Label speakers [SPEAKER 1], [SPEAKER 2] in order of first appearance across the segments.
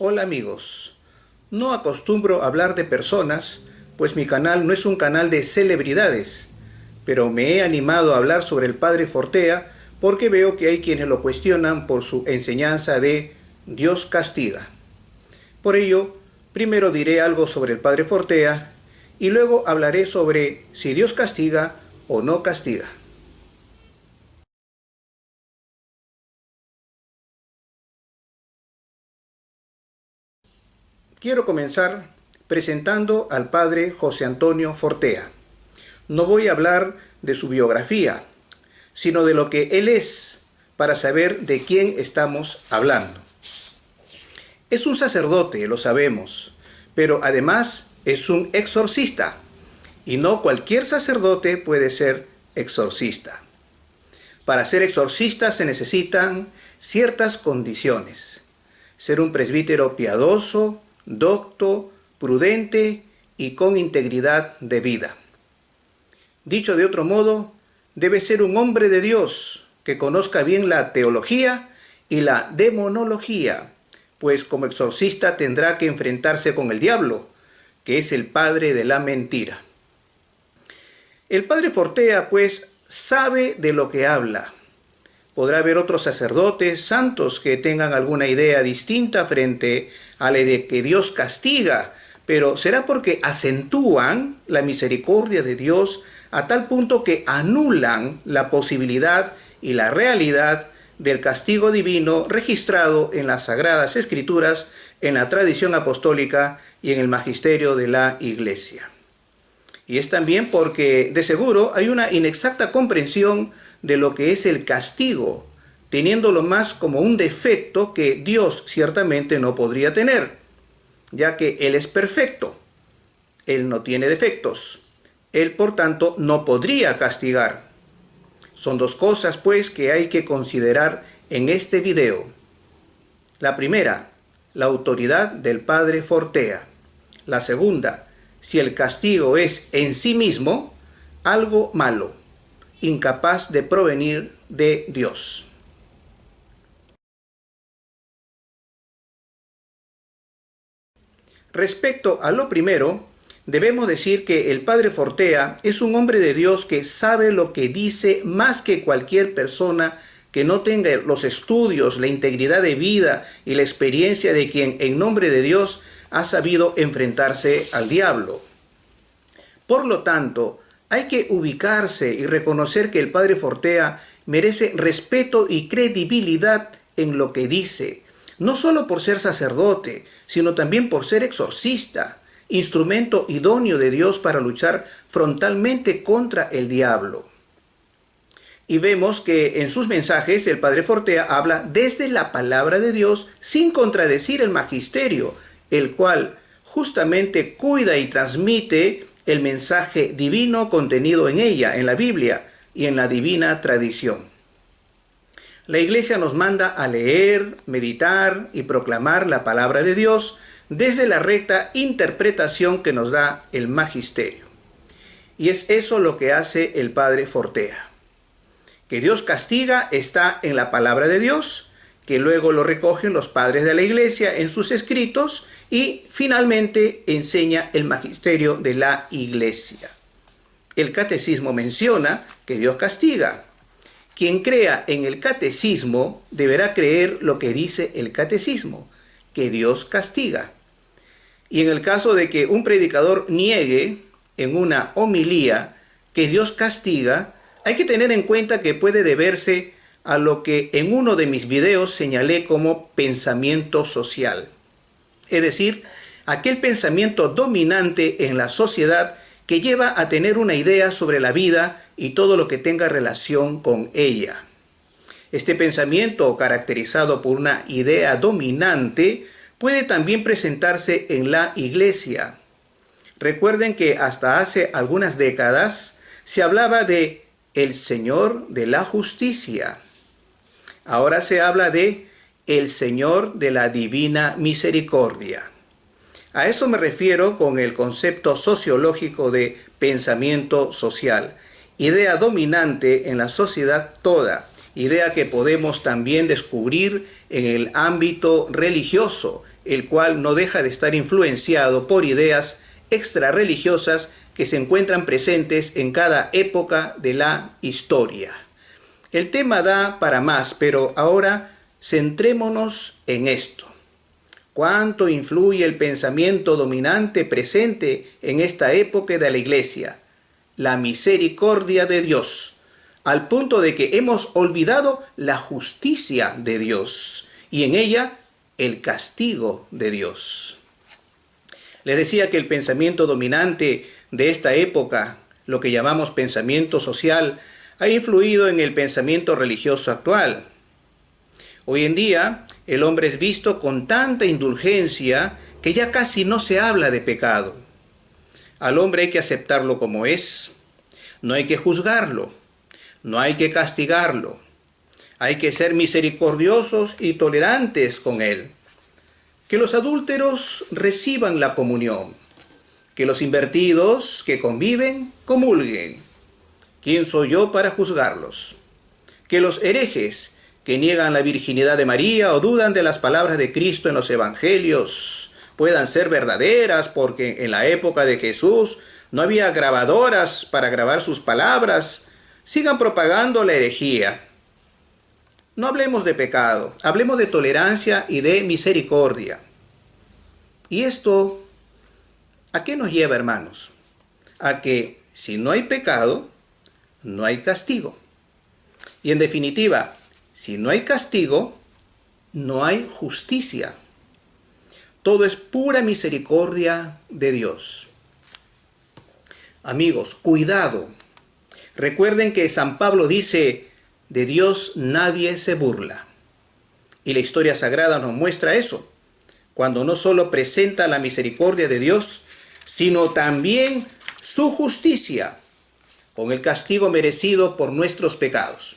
[SPEAKER 1] Hola amigos, no acostumbro a hablar de personas, pues mi canal no es un canal de celebridades, pero me he animado a hablar sobre el Padre Fortea porque veo que hay quienes lo cuestionan por su enseñanza de Dios castiga. Por ello, primero diré algo sobre el Padre Fortea y luego hablaré sobre si Dios castiga o no castiga. Quiero comenzar presentando al Padre José Antonio Fortea. No voy a hablar de su biografía, sino de lo que él es, para saber de quién estamos hablando. Es un sacerdote, lo sabemos, pero además es un exorcista, y no cualquier sacerdote puede ser exorcista. Para ser exorcista se necesitan ciertas condiciones: ser un presbítero piadoso, docto, prudente y con integridad de vida. Dicho de otro modo, debe ser un hombre de Dios que conozca bien la teología y la demonología, pues como exorcista tendrá que enfrentarse con el diablo, que es el padre de la mentira. El padre Fortea, pues, sabe de lo que habla. Podrá haber otros sacerdotes santos que tengan alguna idea distinta frente a la de que Dios castiga, pero será porque acentúan la misericordia de Dios a tal punto que anulan la posibilidad y la realidad del castigo divino registrado en las Sagradas Escrituras, en la tradición apostólica y en el magisterio de la Iglesia. Y es también porque, de seguro, hay una inexacta comprensión de lo que es el castigo, teniéndolo más como un defecto que Dios ciertamente no podría tener, ya que Él es perfecto, Él no tiene defectos, Él por tanto no podría castigar. Son dos cosas pues que hay que considerar en este video. La primera, la autoridad del Padre Fortea. La segunda, si el castigo es en sí mismo algo malo, incapaz de provenir de Dios. Respecto a lo primero, debemos decir que el Padre Fortea es un hombre de Dios que sabe lo que dice más que cualquier persona que no tenga los estudios, la integridad de vida y la experiencia de quien en nombre de Dios ha sabido enfrentarse al diablo. Por lo tanto, hay que ubicarse y reconocer que el Padre Fortea merece respeto y credibilidad en lo que dice, no solo por ser sacerdote, sino también por ser exorcista, instrumento idóneo de Dios para luchar frontalmente contra el diablo. Y vemos que en sus mensajes el Padre Fortea habla desde la palabra de Dios sin contradecir el magisterio, el cual justamente cuida y transmite el mensaje divino contenido en ella, en la Biblia y en la divina tradición. La Iglesia nos manda a leer, meditar y proclamar la palabra de Dios desde la recta interpretación que nos da el magisterio. Y es eso lo que hace el Padre Fortea. Que Dios castiga está en la palabra de Dios, que luego lo recogen los padres de la Iglesia en sus escritos y finalmente enseña el magisterio de la Iglesia. El catecismo menciona que Dios castiga. Quien crea en el catecismo deberá creer lo que dice el catecismo, que Dios castiga. Y en el caso de que un predicador niegue en una homilía que Dios castiga, hay que tener en cuenta que puede deberse a lo que en uno de mis videos señalé como pensamiento social. Es decir, aquel pensamiento dominante en la sociedad que lleva a tener una idea sobre la vida y todo lo que tenga relación con ella. Este pensamiento, caracterizado por una idea dominante, puede también presentarse en la Iglesia. Recuerden que hasta hace algunas décadas se hablaba de el Señor de la Justicia. Ahora se habla de el Señor de la Divina Misericordia. A eso me refiero con el concepto sociológico de pensamiento social. Idea dominante en la sociedad toda, idea que podemos también descubrir en el ámbito religioso, el cual no deja de estar influenciado por ideas extrarreligiosas que se encuentran presentes en cada época de la historia. El tema da para más, pero ahora centrémonos en esto. ¿Cuánto influye el pensamiento dominante presente en esta época de la Iglesia? La misericordia de Dios, al punto de que hemos olvidado la justicia de Dios y en ella el castigo de Dios. Les decía que el pensamiento dominante de esta época, lo que llamamos pensamiento social, ha influido en el pensamiento religioso actual. Hoy en día, el hombre es visto con tanta indulgencia que ya casi no se habla de pecado. Al hombre hay que aceptarlo como es, no hay que juzgarlo, no hay que castigarlo, hay que ser misericordiosos y tolerantes con él. Que los adúlteros reciban la comunión, que los invertidos que conviven comulguen. ¿Quién soy yo para juzgarlos? Que los herejes que niegan la virginidad de María o dudan de las palabras de Cristo en los evangelios puedan ser verdaderas, porque en la época de Jesús no había grabadoras para grabar sus palabras, sigan propagando la herejía. No hablemos de pecado, hablemos de tolerancia y de misericordia. ¿Y esto a qué nos lleva, hermanos? A que si no hay pecado, no hay castigo. Y en definitiva, si no hay castigo, no hay justicia. Todo es pura misericordia de Dios. Amigos, cuidado. Recuerden que San Pablo dice, de Dios nadie se burla. Y la historia sagrada nos muestra eso, cuando no solo presenta la misericordia de Dios, sino también su justicia, con el castigo merecido por nuestros pecados.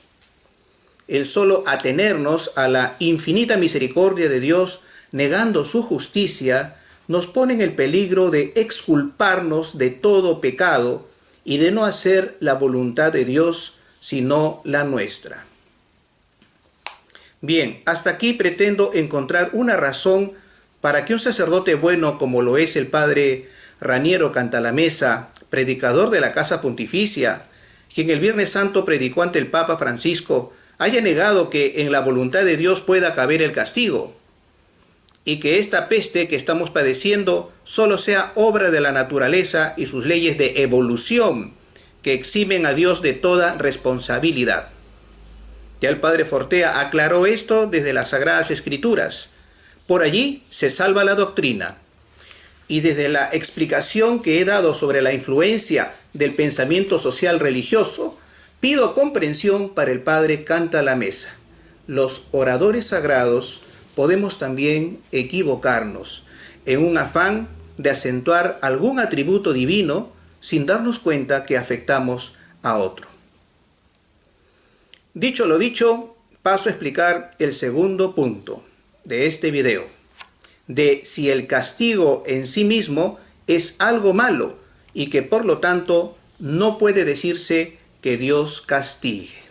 [SPEAKER 1] El solo atenernos a la infinita misericordia de Dios, negando su justicia, nos pone en el peligro de exculparnos de todo pecado y de no hacer la voluntad de Dios, sino la nuestra. Bien, hasta aquí pretendo encontrar una razón para que un sacerdote bueno como lo es el padre Raniero Cantalamessa, predicador de la Casa Pontificia, quien el Viernes Santo predicó ante el Papa Francisco, haya negado que en la voluntad de Dios pueda caber el castigo, y que esta peste que estamos padeciendo solo sea obra de la naturaleza y sus leyes de evolución, que eximen a Dios de toda responsabilidad. Ya el padre Fortea aclaró esto desde las Sagradas Escrituras. Por allí se salva la doctrina. Y desde la explicación que he dado sobre la influencia del pensamiento social religioso, pido comprensión para el padre Cantalamessa. Los oradores sagrados podemos también equivocarnos en un afán de acentuar algún atributo divino sin darnos cuenta que afectamos a otro. Dicho lo dicho, paso a explicar el segundo punto de este video, de si el castigo en sí mismo es algo malo y que por lo tanto no puede decirse que Dios castigue.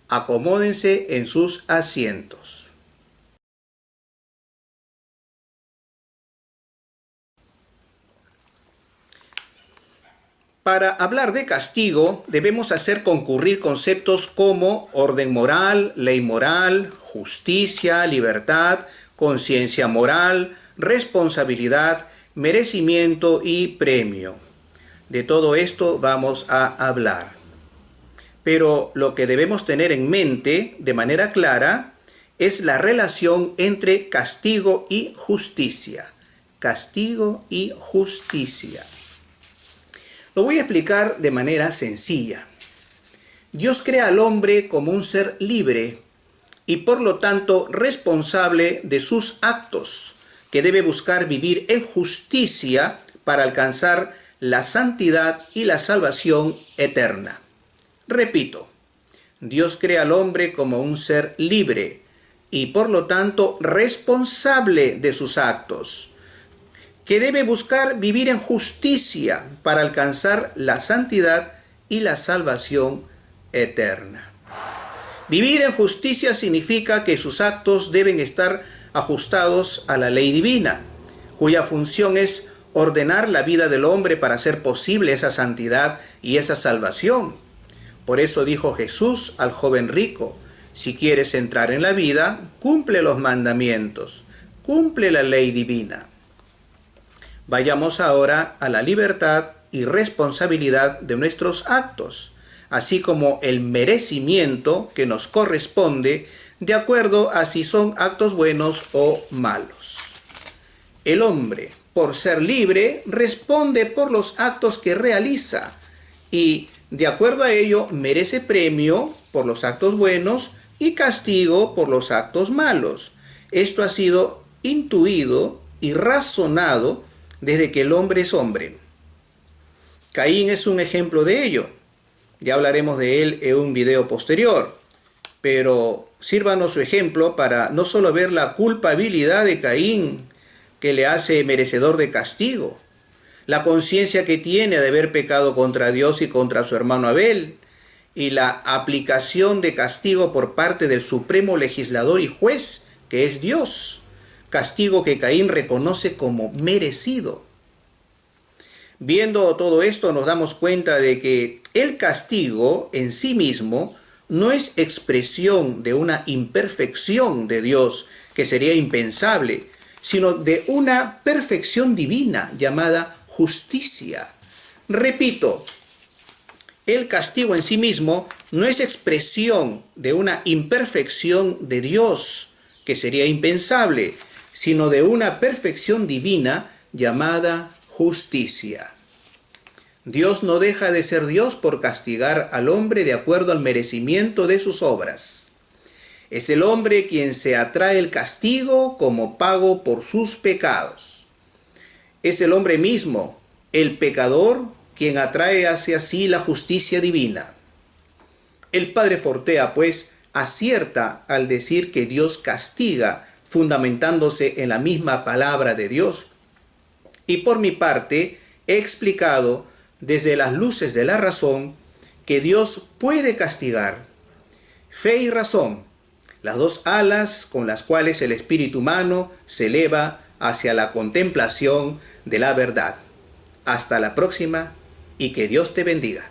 [SPEAKER 1] Acomódense en sus asientos. Para hablar de castigo, debemos hacer concurrir conceptos como orden moral, ley moral, justicia, libertad, conciencia moral, responsabilidad, merecimiento y premio. De todo esto vamos a hablar. Pero lo que debemos tener en mente de manera clara es la relación entre castigo y justicia. Castigo y justicia. Lo voy a explicar de manera sencilla. Dios crea al hombre como un ser libre y por lo tanto responsable de sus actos, que debe buscar vivir en justicia para alcanzar la santidad y la salvación eterna. Repito, Dios crea al hombre como un ser libre y por lo tanto responsable de sus actos, que debe buscar vivir en justicia para alcanzar la santidad y la salvación eterna. Vivir en justicia significa que sus actos deben estar ajustados a la ley divina, cuya función es ordenar la vida del hombre para hacer posible esa santidad y esa salvación. Por eso dijo Jesús al joven rico: si quieres entrar en la vida, cumple los mandamientos, cumple la ley divina. Vayamos ahora a la libertad y responsabilidad de nuestros actos, así como el merecimiento que nos corresponde de acuerdo a si son actos buenos o malos. El hombre, por ser libre, responde por los actos que realiza y, de acuerdo a ello, merece premio por los actos buenos y castigo por los actos malos. Esto ha sido intuido y razonado desde que el hombre es hombre. Caín es un ejemplo de ello. Ya hablaremos de él en un video posterior, pero sírvanos su ejemplo para no solo ver la culpabilidad de Caín, que le hace merecedor de castigo, la conciencia que tiene de haber pecado contra Dios y contra su hermano Abel, y la aplicación de castigo por parte del supremo legislador y juez, que es Dios, castigo que Caín reconoce como merecido. Viendo todo esto, nos damos cuenta de que el castigo en sí mismo no es expresión de una imperfección de Dios, que sería impensable, sino de una perfección divina llamada justicia. Repito, el castigo en sí mismo no es expresión de una imperfección de Dios, que sería impensable, sino de una perfección divina llamada justicia. Dios no deja de ser Dios por castigar al hombre de acuerdo al merecimiento de sus obras. Es el hombre quien se atrae el castigo como pago por sus pecados. Es el hombre mismo, el pecador, quien atrae hacia sí la justicia divina. El padre Fortea, pues, acierta al decir que Dios castiga, fundamentándose en la misma palabra de Dios. Y por mi parte, he explicado desde las luces de la razón que Dios puede castigar. Fe y razón, las dos alas con las cuales el espíritu humano se eleva hacia la contemplación de la verdad. Hasta la próxima y que Dios te bendiga.